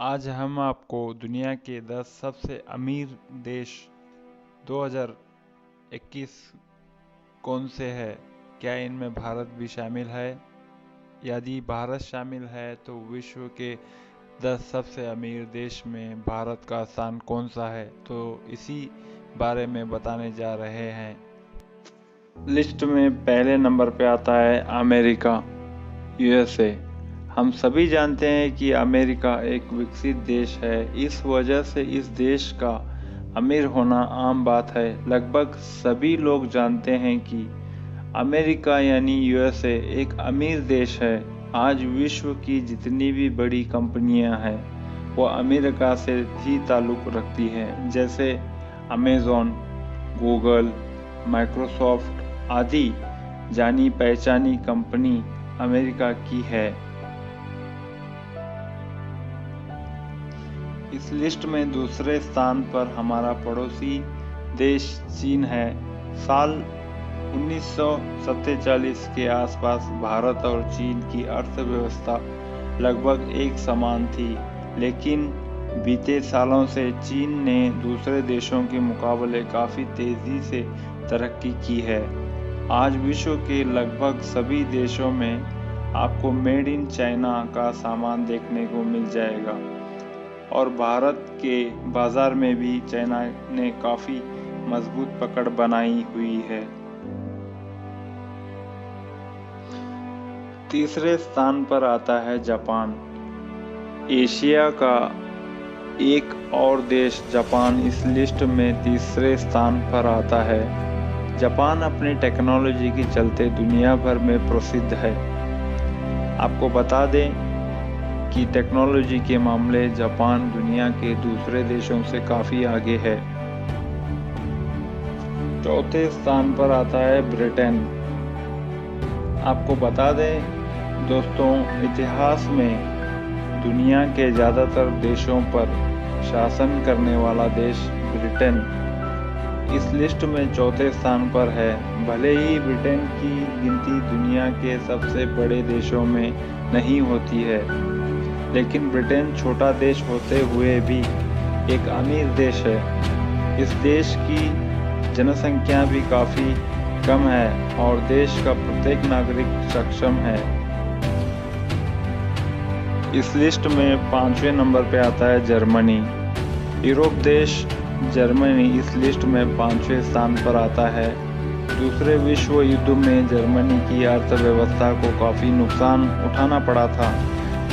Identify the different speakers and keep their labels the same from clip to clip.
Speaker 1: आज हम आपको दुनिया के 10 सबसे अमीर देश 2021 कौन से है, क्या इनमें भारत भी शामिल है? यदि भारत शामिल है तो विश्व के 10 सबसे अमीर देश में भारत का स्थान कौन सा है, तो इसी बारे में बताने जा रहे हैं। लिस्ट में पहले नंबर पे आता है अमेरिका, यूएसए। हम सभी जानते हैं कि अमेरिका एक विकसित देश है। इस वजह से इस देश का अमीर होना आम बात है। लगभग सभी लोग जानते हैं कि अमेरिका यानी यूएसए एक अमीर देश है। आज विश्व की जितनी भी बड़ी कंपनियां हैं वो अमेरिका से ही ताल्लुक़ रखती हैं, जैसे अमेज़न, गूगल, माइक्रोसॉफ्ट आदि जानी पहचानी कंपनी अमेरिका की है। इस लिस्ट में दूसरे स्थान पर हमारा पड़ोसी देश चीन है। साल 1947 के आसपास भारत और चीन की अर्थव्यवस्था लगभग एक समान थी, लेकिन बीते सालों से चीन ने दूसरे देशों के मुकाबले काफ़ी तेज़ी से तरक्की की है। आज विश्व के लगभग सभी देशों में आपको मेड इन चाइना का सामान देखने को मिल जाएगा और भारत के बाजार में भी चाइना ने काफ़ी मजबूत पकड़ बनाई हुई है। तीसरे स्थान पर आता है जापान। एशिया का एक और देश जापान इस लिस्ट में तीसरे स्थान पर आता है। जापान अपनी टेक्नोलॉजी के चलते दुनिया भर में प्रसिद्ध है। आपको बता दें कि टेक्नोलॉजी के मामले जापान दुनिया के दूसरे देशों से काफ़ी आगे है। चौथे स्थान पर आता है ब्रिटेन। आपको बता दें दोस्तों, इतिहास में दुनिया के ज़्यादातर देशों पर शासन करने वाला देश ब्रिटेन इस लिस्ट में चौथे स्थान पर है। भले ही ब्रिटेन की गिनती दुनिया के सबसे बड़े देशों में नहीं होती है, लेकिन ब्रिटेन छोटा देश होते हुए भी एक अमीर देश है। इस देश की जनसंख्या भी काफ़ी कम है और देश का प्रत्येक नागरिक सक्षम है। इस लिस्ट में 5वें नंबर पे आता है जर्मनी। यूरोप देश जर्मनी इस लिस्ट में 5वें स्थान पर आता है। दूसरे विश्व युद्ध में जर्मनी की अर्थव्यवस्था को काफ़ी नुकसान उठाना पड़ा था,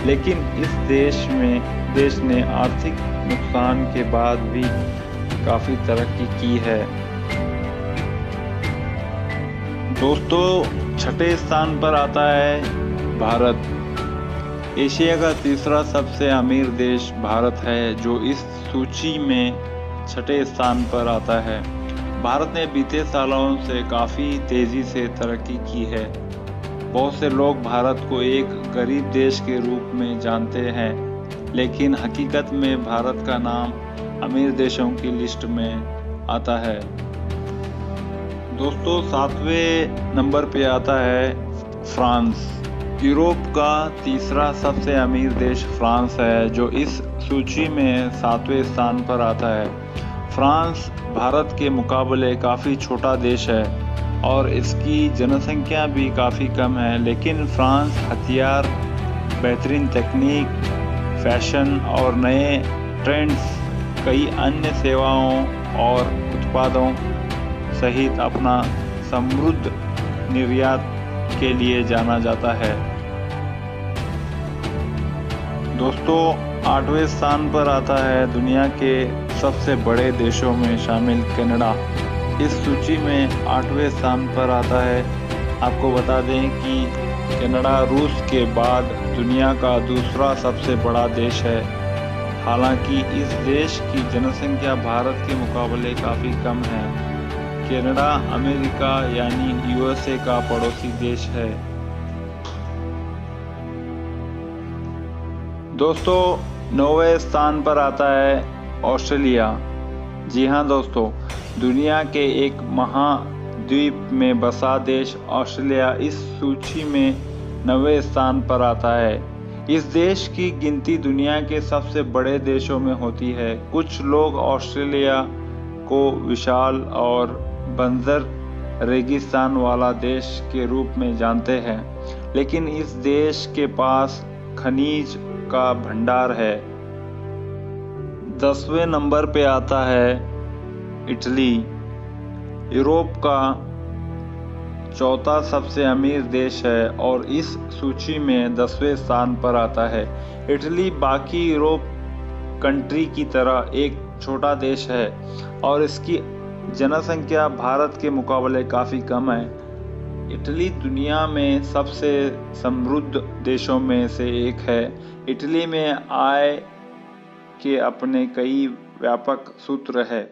Speaker 1: लेकिन इस देश ने आर्थिक नुकसान के बाद भी काफ़ी तरक्की की है। दोस्तों, छठे स्थान पर आता है भारत। एशिया का तीसरा सबसे अमीर देश भारत है, जो इस सूची में छठे स्थान पर आता है। भारत ने बीते सालों से काफ़ी तेज़ी से तरक्की की है। बहुत से लोग भारत को एक गरीब देश के रूप में जानते हैं, लेकिन हकीकत में भारत का नाम अमीर देशों की लिस्ट में आता है। दोस्तों, 7वें नंबर पे आता है फ्रांस। यूरोप का तीसरा सबसे अमीर देश फ्रांस है, जो इस सूची में 7वें स्थान पर आता है। फ्रांस भारत के मुकाबले काफ़ी छोटा देश है और इसकी जनसंख्या भी काफ़ी कम है, लेकिन फ्रांस हथियार, बेहतरीन तकनीक, फैशन और नए ट्रेंड्स, कई अन्य सेवाओं और उत्पादों सहित अपना समृद्ध निर्यात के लिए जाना जाता है। दोस्तों, 8वें स्थान पर आता है दुनिया के सबसे बड़े देशों में शामिल कनाडा। इस सूची में 8वें स्थान पर आता है। आपको बता दें कि कनाडा रूस के बाद दुनिया का दूसरा सबसे बड़ा देश है। हालांकि इस देश की जनसंख्या भारत के मुकाबले काफ़ी कम है। कनाडा अमेरिका यानी यूएसए का पड़ोसी देश है। दोस्तों, 9वें स्थान पर आता है ऑस्ट्रेलिया। जी हाँ दोस्तों, दुनिया के एक महाद्वीप में बसा देश ऑस्ट्रेलिया इस सूची में 9वें स्थान पर आता है। इस देश की गिनती दुनिया के सबसे बड़े देशों में होती है। कुछ लोग ऑस्ट्रेलिया को विशाल और बंजर रेगिस्तान वाला देश के रूप में जानते हैं, लेकिन इस देश के पास खनिज का भंडार है। 10वें नंबर पे आता है इटली, यूरोप का चौथा सबसे अमीर देश है और इस सूची में 10वें स्थान पर आता है। इटली बाकी यूरोप कंट्री की तरह एक छोटा देश है और इसकी जनसंख्या भारत के मुकाबले काफ़ी कम है। इटली दुनिया में सबसे समृद्ध देशों में से एक है। इटली में आय के अपने कई व्यापक सूत्र है।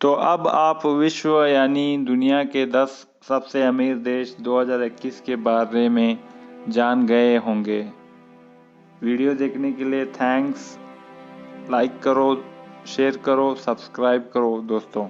Speaker 1: तो अब आप विश्व यानी दुनिया के 10 सबसे अमीर देश 2021 के बारे में जान गए होंगे। वीडियो देखने के लिए थैंक्स। लाइक करो, शेयर करो, सब्सक्राइब करो दोस्तों।